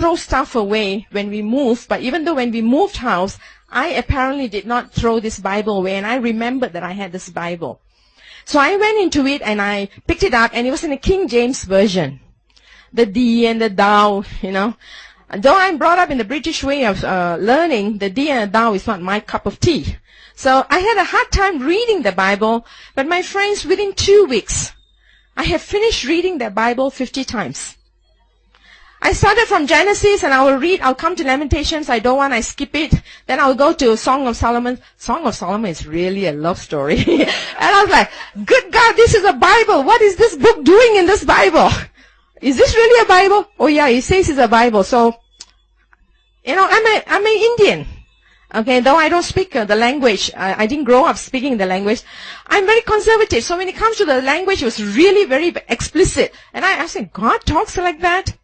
throw stuff away when we moved, but even though when we moved house, I apparently did not throw this Bible away, and I remembered that I had this Bible. So I went into it and I picked it up, and it was in a King James version. The D and the thou, you know. Though I'm brought up in the British way of learning, the D and the thou is not my cup of tea. So I had a hard time reading the Bible, but my friends, within 2 weeks, I have finished reading the Bible 50 times. I started from Genesis and I will read, I'll come to Lamentations, I don't want, I skip it. Then I'll go to Song of Solomon. Song of Solomon is really a love story. And I was like, good God, this is a Bible. What is this book doing in this Bible? Is this really a Bible? Oh yeah, it says it's a Bible. So, you know, I'm an Indian. Okay, though I don't speak the language, I didn't grow up speaking the language. I'm very conservative. So when it comes to the language, it was really very explicit. And I said, God talks like that?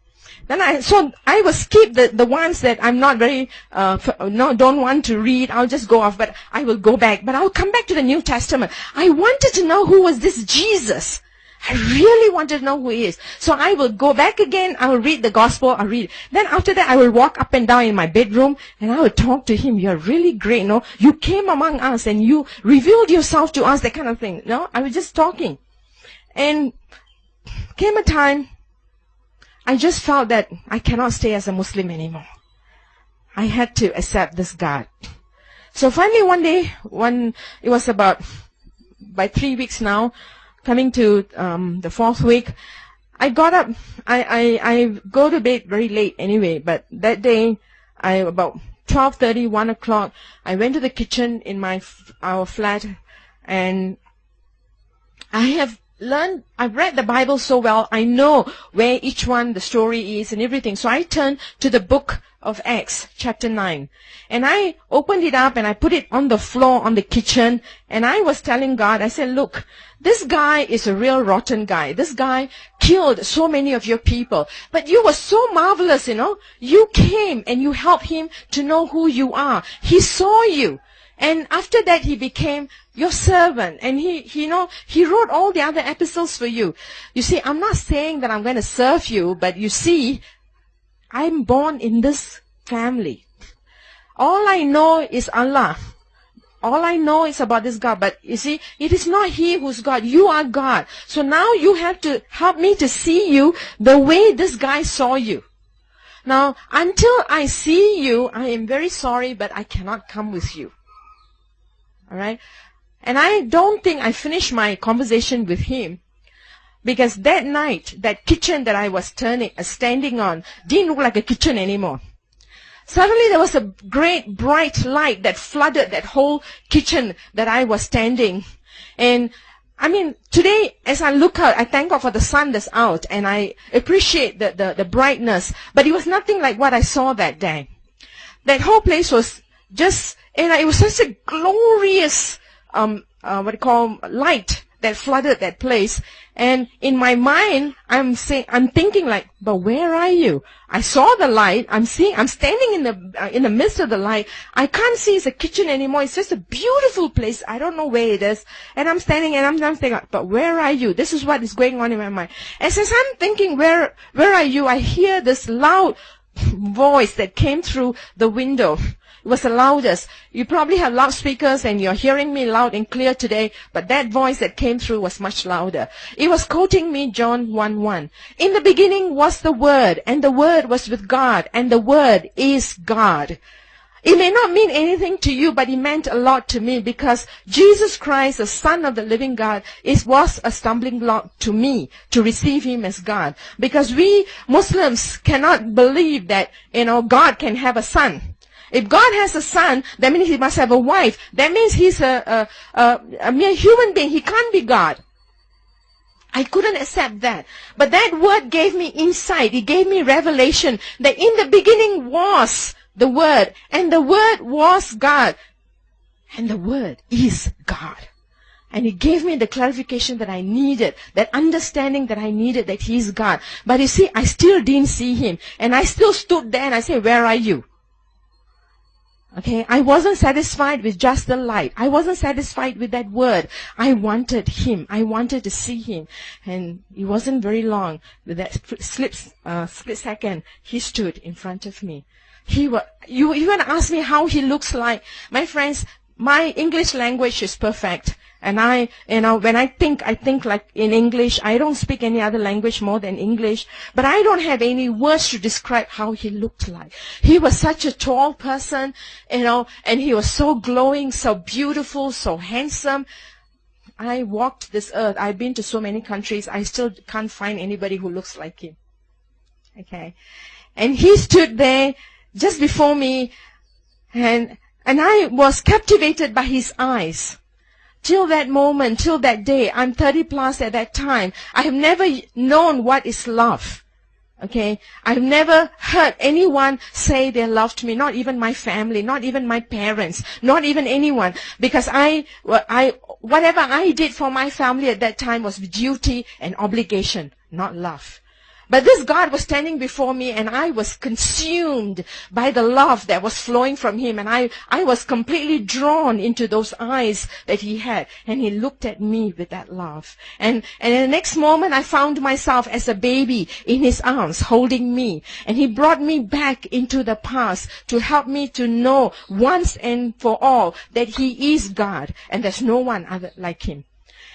Then I will skip the ones that I'm not very, don't want to read. I'll just go off, but I will go back. But I'll come back to the New Testament. I wanted to know who was this Jesus. I really wanted to know who he is. So I will go back again. I will read the gospel. I'll read. Then after that, I will walk up and down in my bedroom and I will talk to him. You're really great. No, you came among us and you revealed yourself to us, that kind of thing. No, I was just talking. And came a time, I just felt that I cannot stay as a Muslim anymore. I had to accept this God. So finally one day, it was about, by 3 weeks now, coming to the 4th week, I got up. I go to bed very late anyway, but that day, about 12:30, 1 o'clock, I went to the kitchen in our flat, and I've read the Bible so well, I know where each one, the story is and everything. So I turned to the book of Acts, chapter 9. And I opened it up and I put it on the floor on the kitchen. And I was telling God, I said, look, this guy is a real rotten guy. This guy killed so many of your people. But you were so marvelous, you know. You came and you helped him to know who you are. He saw you. And after that, he became your servant. And he wrote all the other epistles for you. You see, I'm not saying that I'm going to serve you, but you see, I'm born in this family. All I know is Allah. All I know is about this God. But you see, it is not He who's God. You are God. So now you have to help me to see you the way this guy saw you. Now, until I see you, I am very sorry, but I cannot come with you. Alright? And I don't think I finished my conversation with him, because that night, that kitchen that I was standing on didn't look like a kitchen anymore. Suddenly there was a great bright light that flooded that whole kitchen that I was standing. And I mean, today as I look out, I thank God for the sun that's out, and I appreciate the brightness. But it was nothing like what I saw that day. That whole place was just, and it was such a glorious, light that flooded that place. And in my mind, I'm thinking like, but where are you? I saw the light. I'm standing in the midst of the light. I can't see it's a kitchen anymore. It's just a beautiful place. I don't know where it is. And I'm standing and I'm thinking, but where are you? This is what is going on in my mind. And since I'm thinking, where are you? I hear this loud voice that came through the window. It was the loudest. You probably have loudspeakers and you're hearing me loud and clear today, but that voice that came through was much louder. It was quoting me John 1:1. In the beginning was the Word, and the Word was with God, and the Word is God. It may not mean anything to you, but it meant a lot to me, because Jesus Christ, the Son of the living God, was a stumbling block to me to receive Him as God. Because we Muslims cannot believe that, God can have a son. If God has a son, that means He must have a wife. That means He's a mere human being. He can't be God. I couldn't accept that. But that word gave me insight. It gave me revelation that in the beginning was the Word, and the Word was God, and the Word is God. And it gave me the clarification that I needed, that understanding that I needed, that He is God. But you see, I still didn't see Him. And I still stood there and I said, where are you? Okay, I wasn't satisfied with just the light. I wasn't satisfied with that word. I wanted him. I wanted to see him. And it wasn't very long. With that split second, he stood in front of me. You want to ask me how he looks like. My friends, my English language is perfect. And when I think like in English. I don't speak any other language more than English. But I don't have any words to describe how he looked like. He was such a tall person, and he was so glowing, so beautiful, so handsome. I walked this earth. I've been to so many countries. I still can't find anybody who looks like him. Okay. And he stood there just before me, and I was captivated by his eyes. Till that moment, till that day, I'm 30 plus at that time. I have never known what is love. Okay? I've never heard anyone say they loved me, not even my family, not even my parents, not even anyone. Because whatever I did for my family at that time was duty and obligation, not love. But this God was standing before me, and I was consumed by the love that was flowing from him. And I was completely drawn into those eyes that he had. And he looked at me with that love. And in the next moment, I found myself as a baby in his arms, holding me. And he brought me back into the past to help me to know once and for all that he is God. And there's no one other like him.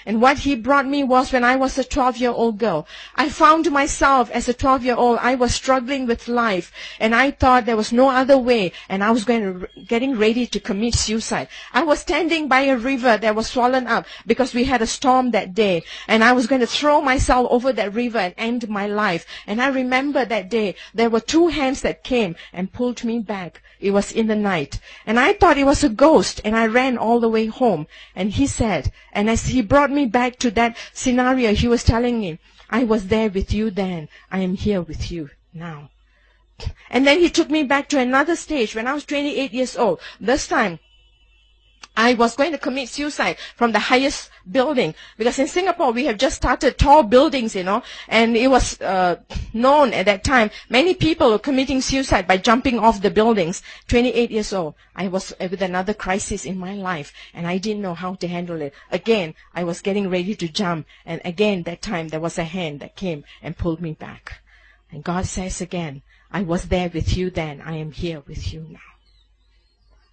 And what he brought me was when I was a 12-year-old girl. I found myself as a 12-year-old. I was struggling with life. And I thought there was no other way. And I was getting ready to commit suicide. I was standing by a river that was swollen up because we had a storm that day. And I was going to throw myself over that river and end my life. And I remember that day, there were two hands that came and pulled me back. It was in the night. And I thought it was a ghost. And I ran all the way home. And he said, and as he brought me back to that scenario, he was telling me, I was there with you then. I am here with you now. And then he took me back to another stage when I was 28 years old. This time, I was going to commit suicide from the highest building. Because in Singapore, we have just started tall buildings, and it was known at that time. Many people were committing suicide by jumping off the buildings. 28 years old. I was with another crisis in my life, and I didn't know how to handle it. Again, I was getting ready to jump, and again, that time, there was a hand that came and pulled me back. And God says again, I was there with you then. I am here with you now.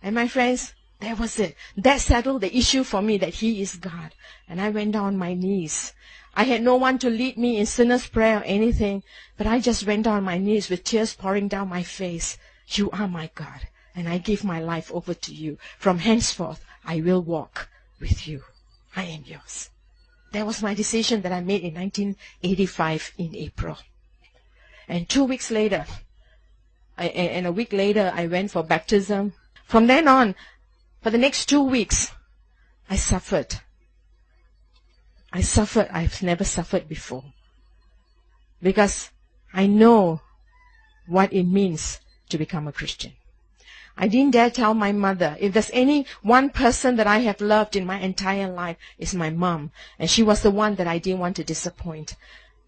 And my friends, that was it. That settled the issue for me that he is God. And I went down on my knees. I had no one to lead me in sinner's prayer or anything, but I just went down on my knees with tears pouring down my face. You are my God, and I give my life over to you. From henceforth, I will walk with you. I am yours. That was my decision that I made in 1985 in April. And 2 weeks later, and a week later, I went for baptism. From then on, for the next 2 weeks, I suffered. I've never suffered before. Because I know what it means to become a Christian. I didn't dare tell my mother. If there's any one person that I have loved in my entire life, it's my mom. And she was the one that I didn't want to disappoint.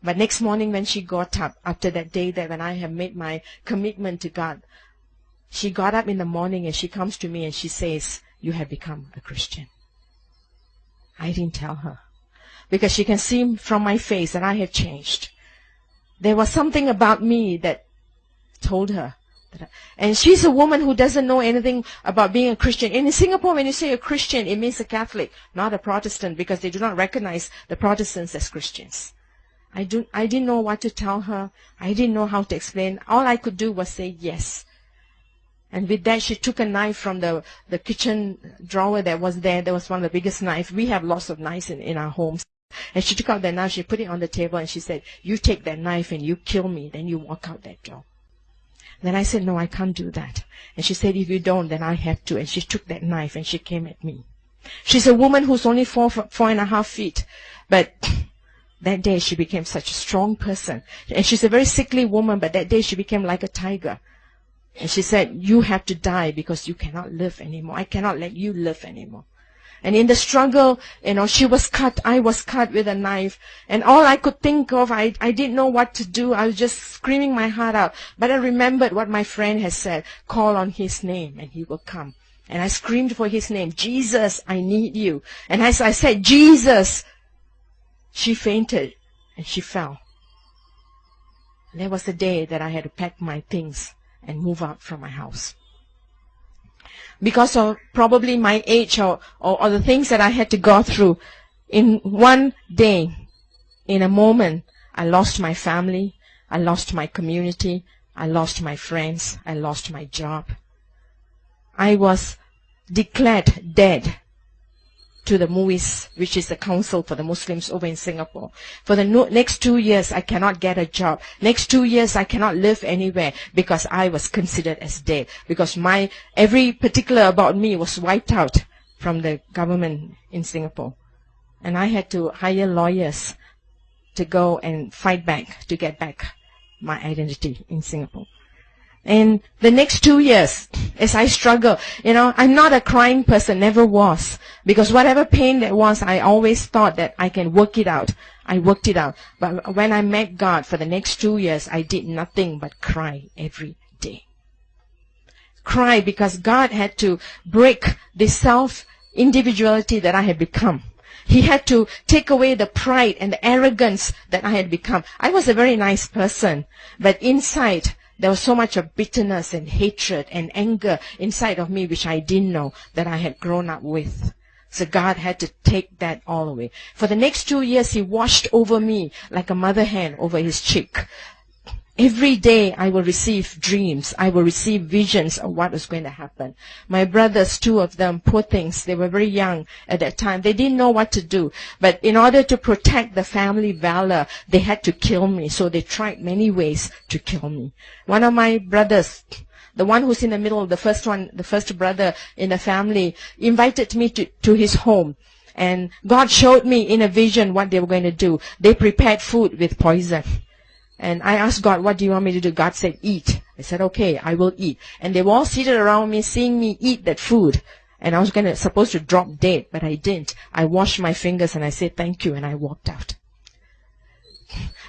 But next morning when she got up, after that day that when I have made my commitment to God, she got up in the morning and she comes to me and she says, you have become a Christian. I didn't tell her. Because she can see from my face that I have changed. There was something about me that told her. And she's a woman who doesn't know anything about being a Christian. And in Singapore, when you say a Christian, it means a Catholic, not a Protestant, because they do not recognize the Protestants as Christians. I didn't know what to tell her. I didn't know how to explain. All I could do was say yes. And with that, she took a knife from the kitchen drawer that was there. That was one of the biggest knives. We have lots of knives in our homes. And she took out that knife, she put it on the table, and she said, you take that knife and you kill me, then you walk out that door. Then I said, no, I can't do that. And she said, if you don't, then I have to. And she took that knife and she came at me. She's a woman who's only 4.5 feet. But that day she became such a strong person. And she's a very sickly woman, but that day she became like a tiger. And she said, you have to die because you cannot live anymore. I cannot let you live anymore. And in the struggle, she was cut, I was cut with a knife. And all I could think of, I didn't know what to do. I was just screaming my heart out. But I remembered what my friend had said, call on his name and he will come. And I screamed for his name, Jesus, I need you. And as I said, Jesus, she fainted and she fell. And that was the day that I had to pack my things and move out from my house. Because of probably my age or the things that I had to go through, in one day, in a moment, I lost my family, I lost my community, I lost my friends, I lost my job. I was declared dead to the MUIS, which is the Council for the Muslims over in Singapore. For the next 2 years, I cannot get a job. Next 2 years, I cannot live anywhere because I was considered as dead. Because every particular about me was wiped out from the government in Singapore. And I had to hire lawyers to go and fight back, to get back my identity in Singapore. And the next 2 years, as I struggle, I'm not a crying person, never was. Because whatever pain there was, I always thought that I can work it out. I worked it out. But when I met God for the next 2 years, I did nothing but cry every day. Cry because God had to break the self-individuality that I had become. He had to take away the pride and the arrogance that I had become. I was a very nice person, but inside, there was so much of bitterness and hatred and anger inside of me, which I didn't know that I had grown up with. So God had to take that all away. For the next 2 years, He washed over me like a mother hen over his cheek. Every day I will receive dreams. I will receive visions of what was going to happen. My brothers, 2 of them, poor things, they were very young at that time. They didn't know what to do. But in order to protect the family valor, they had to kill me. So they tried many ways to kill me. One of my brothers, the one who's in the middle, the first brother in the family, invited me to his home. And God showed me in a vision what they were going to do. They prepared food with poison. And I asked God, what do you want me to do? God said, eat. I said, okay, I will eat. And they were all seated around me, seeing me eat that food. And I was supposed to drop dead, but I didn't. I washed my fingers and I said, thank you, and I walked out.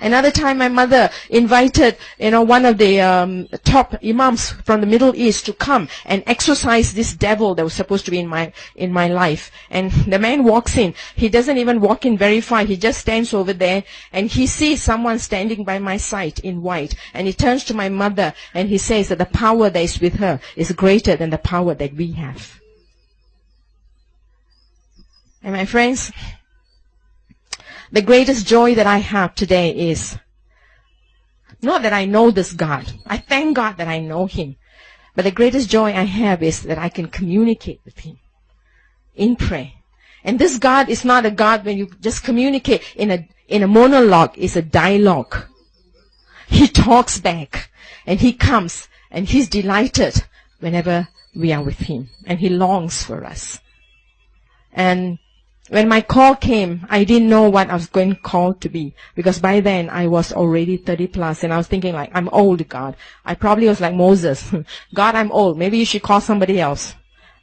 Another time my mother invited, one of the top imams from the Middle East to come and exorcise this devil that was supposed to be in my life. And the man walks in. He doesn't even walk in very far. He just stands over there and he sees someone standing by my side in white. And he turns to my mother and he says that the power that is with her is greater than the power that we have. And my friends, the greatest joy that I have today is not that I know this God. I thank God that I know Him. But the greatest joy I have is that I can communicate with Him in prayer. And this God is not a God when you just communicate in a monologue. It's a dialogue. He talks back and He comes and He's delighted whenever we are with Him. And He longs for us. And when my call came, I didn't know what I was going to call to be. Because by then, I was already 30 plus. And I was thinking like, I'm old, God. I probably was like Moses. God, I'm old. Maybe you should call somebody else.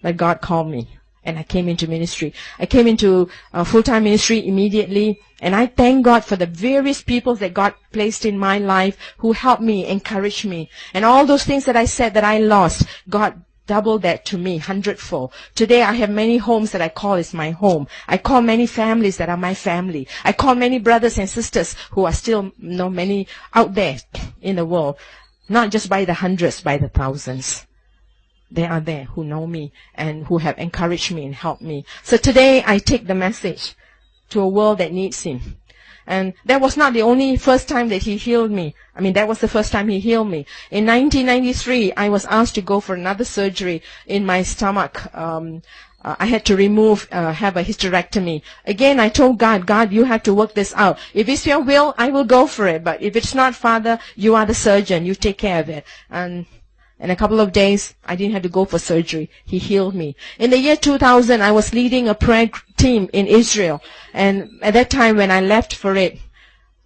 But God called me. And I came into ministry. I came into full-time ministry immediately. And I thank God for the various people that God placed in my life who helped me, encouraged me. And all those things that I said that I lost, God double that to me, 100-fold. Today I have many homes that I call is my home. I call many families that are my family. I call many brothers and sisters who are still, many out there in the world. Not just by the hundreds, by the thousands. They are there who know me and who have encouraged me and helped me. So today I take the message to a world that needs Him. And that was not the only first time that He healed me. That was the first time He healed me. In 1993, I was asked to go for another surgery in my stomach. I had to have a hysterectomy. Again, I told God, you have to work this out. If it's your will, I will go for it. But if it's not, Father, you are the surgeon. You take care of it. And in a couple of days, I didn't have to go for surgery. He healed me. In the year 2000, I was leading a prayer team in Israel. And at that time, when I left for it,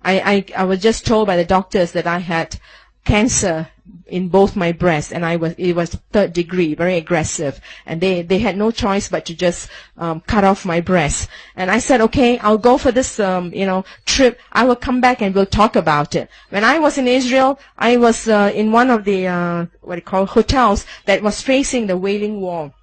I was just told by the doctors that I had cancer in both my breasts, and it was 3rd degree, very aggressive, and they had no choice but to just cut off my breast. And I said, okay, I'll go for this trip. I will come back and we'll talk about it. When I was in Israel, I was in one of the hotels that was facing the Wailing Wall.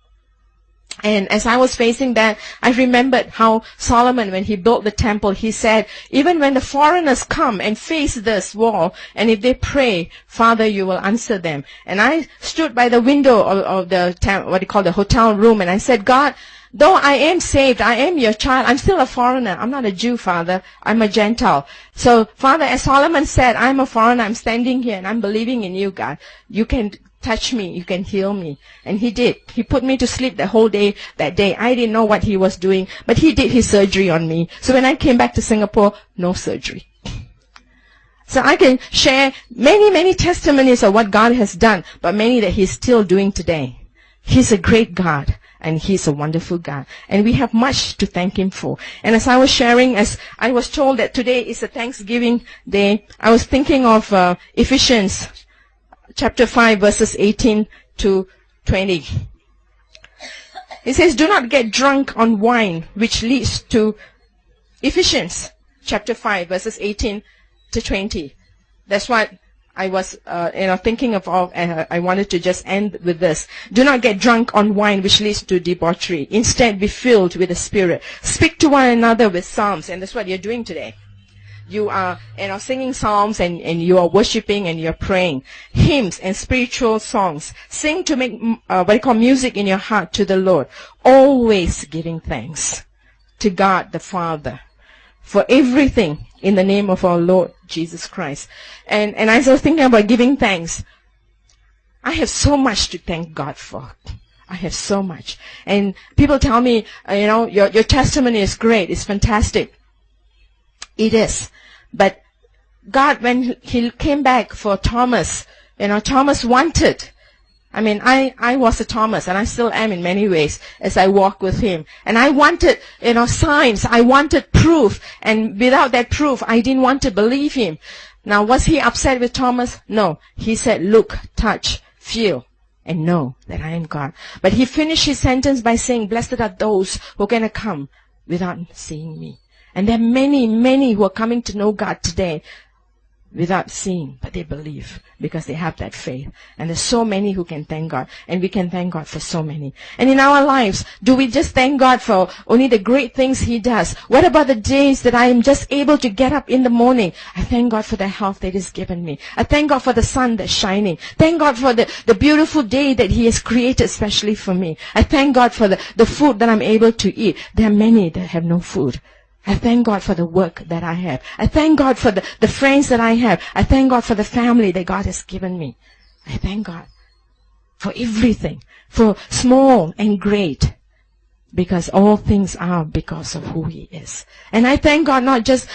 And as I was facing that, I remembered how Solomon, when he built the temple, he said, even when the foreigners come and face this wall, and if they pray, Father, you will answer them. And I stood by the window of the the hotel room, and I said, God, though I am saved, I am your child, I'm still a foreigner. I'm not a Jew, Father. I'm a Gentile. So, Father, as Solomon said, I'm a foreigner. I'm standing here and I'm believing in you, God. You can touch me. You can heal me. And he did. He put me to sleep the whole day that day. I didn't know what he was doing, but he did his surgery on me. So when I came back to Singapore, no surgery. So I can share many, many testimonies of what God has done, but many that he's still doing today. He's a great God. And he's a wonderful God. And we have much to thank him for. And as I was sharing, as I was told that today is a Thanksgiving day, I was thinking of Ephesians chapter 5, verses 18 to 20. It says, do not get drunk on wine, which leads to Ephesians chapter 5, verses 18 to 20. That's what I was, thinking of. I wanted to just end with this. Do not get drunk on wine, which leads to debauchery. Instead, be filled with the Spirit. Speak to one another with psalms, and that's what you're doing today. You are, singing psalms, and you are worshiping, and you're praying. Hymns and spiritual songs. Sing to make music in your heart to the Lord. Always giving thanks to God the Father for everything in the name of our Lord Jesus Christ. And as I was thinking about giving thanks, I have so much to thank God for. I have so much. And people tell me, your testimony is great. It's fantastic. It is. But God, when he came back for Thomas, Thomas wanted. I was a Thomas, and I still am in many ways as I walk with him. And I wanted, signs. I wanted proof. And without that proof, I didn't want to believe him. Now, was he upset with Thomas? No. He said, look, touch, feel, and know that I am God. But he finished his sentence by saying, blessed are those who are going to come without seeing me. And there are many, many who are coming to know God today without seeing, but they believe because they have that faith. And there's so many who can thank God, and we can thank God for so many. And in our lives, do we just thank God for only the great things he does? What about the days that I am just able to get up in the morning? I thank God for the health that he's given me. I thank God for the sun that's shining. Thank God for the beautiful day that he has created especially for me. I thank God for the food that I'm able to eat. There are many that have no food. I thank God for the work that I have. I thank God for the friends that I have. I thank God for the family that God has given me. I thank God for everything, for small and great, because all things are because of who he is. And I thank God not just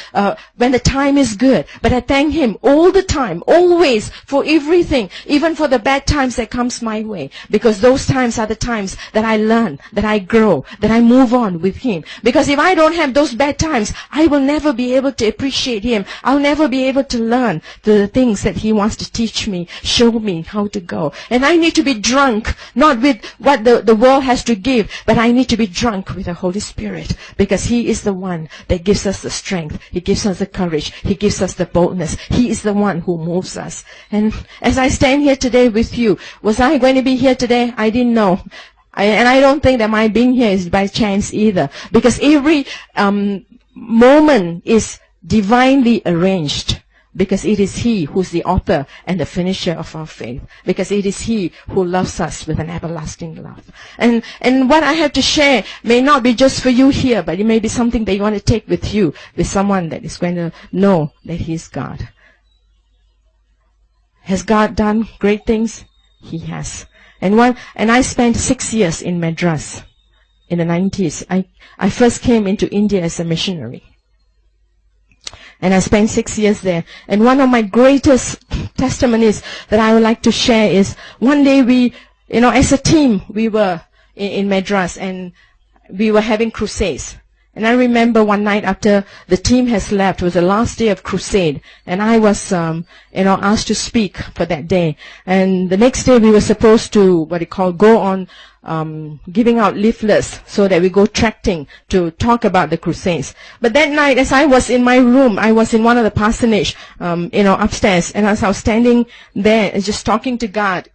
when the time is good, but I thank him all the time, always, for everything, even for the bad times that comes my way, because those times are the times that I learn, that I grow, that I move on with him. Because if I don't have those bad times, I will never be able to appreciate him. I'll never be able to learn the things that he wants to teach me, show me how to go. And I need to be drunk, not with what the world has to give, but I need to be drunk with the Holy Spirit, because he is the one that gives us the strength. He gives us the courage. He gives us the boldness. He is the one who moves us. And as I stand here today with you, was I going to be here today? I didn't know. And I don't think that my being here is by chance either, because every moment is divinely arranged. Because it is he who's the author and the finisher of our faith. Because it is he who loves us with an everlasting love. And what I have to share may not be just for you here, but it may be something that you want to take with you, with someone that is going to know that he's God. Has God done great things? He has. And I spent 6 years in Madras in the 90s. I first came into India as a missionary. And I spent 6 years there. And one of my greatest testimonies that I would like to share is one day we, as a team, we were in Madras, and we were having crusades. And I remember one night after the team has left, it was the last day of crusade, and I was, asked to speak for that day. And the next day we were supposed to, go on, giving out leaflets so that we go tracting to talk about the crusades. But that night, as I was in my room, I was in one of the parsonage, upstairs, and as I was standing there, just talking to God,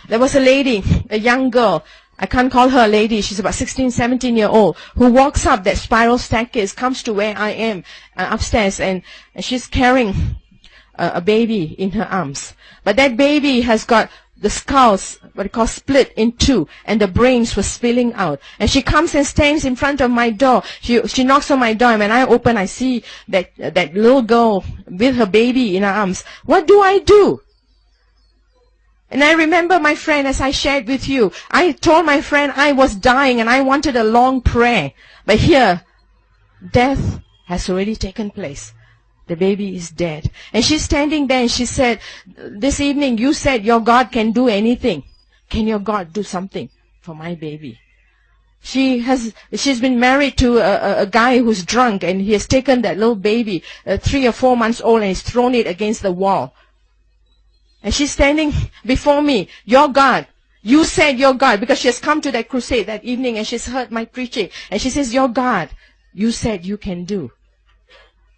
there was a lady, a young girl, I can't call her a lady, she's about 16, 17-year-old, who walks up that spiral staircase, comes to where I am upstairs, and she's carrying a baby in her arms. But that baby has got the skulls, split in two, and the brains were spilling out. And she comes and stands in front of my door. She knocks on my door, and when I open, I see that little girl with her baby in her arms. What do I do? And I remember my friend, as I shared with you, I told my friend I was dying and I wanted a long prayer. But here, death has already taken place. The baby is dead. And she's standing there and she said, this evening you said your God can do anything. Can your God do something for my baby? She's been married to a guy who's drunk, and he has taken that little baby, 3 or 4 months old, and he's thrown it against the wall. And she's standing before me, your God. You said your God, because she has come to that crusade that evening and she's heard my preaching. And she says, your God, you said you can do.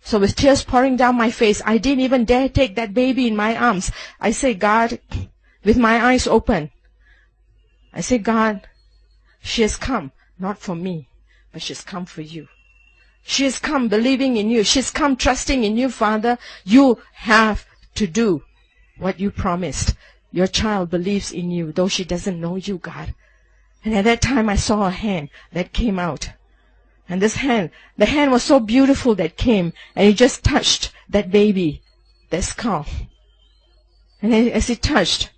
So with tears pouring down my face, I didn't even dare take that baby in my arms. I say, God, with my eyes open, I say, God, she has come, not for me, but she's come for you. She has come believing in you. She's come trusting in you, Father. You have to do what you promised. Your child believes in you, though she doesn't know you, God. And at that time I saw a hand that came out. And this hand, the hand was so beautiful that came, and it just touched that baby, that skull. And as it touched,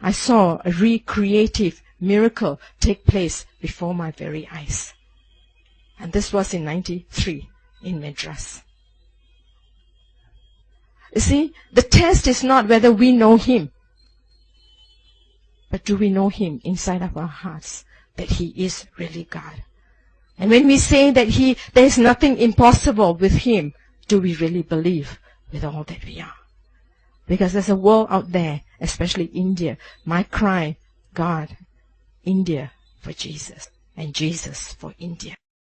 I saw a recreative miracle take place before my very eyes. And this was in 93 in Madras. You see, the test is not whether we know Him, but do we know Him inside of our hearts, that He is really God. And when we say that there is nothing impossible with Him, do we really believe with all that we are? Because there's a world out there, especially India. My cry, God, India for Jesus, and Jesus for India.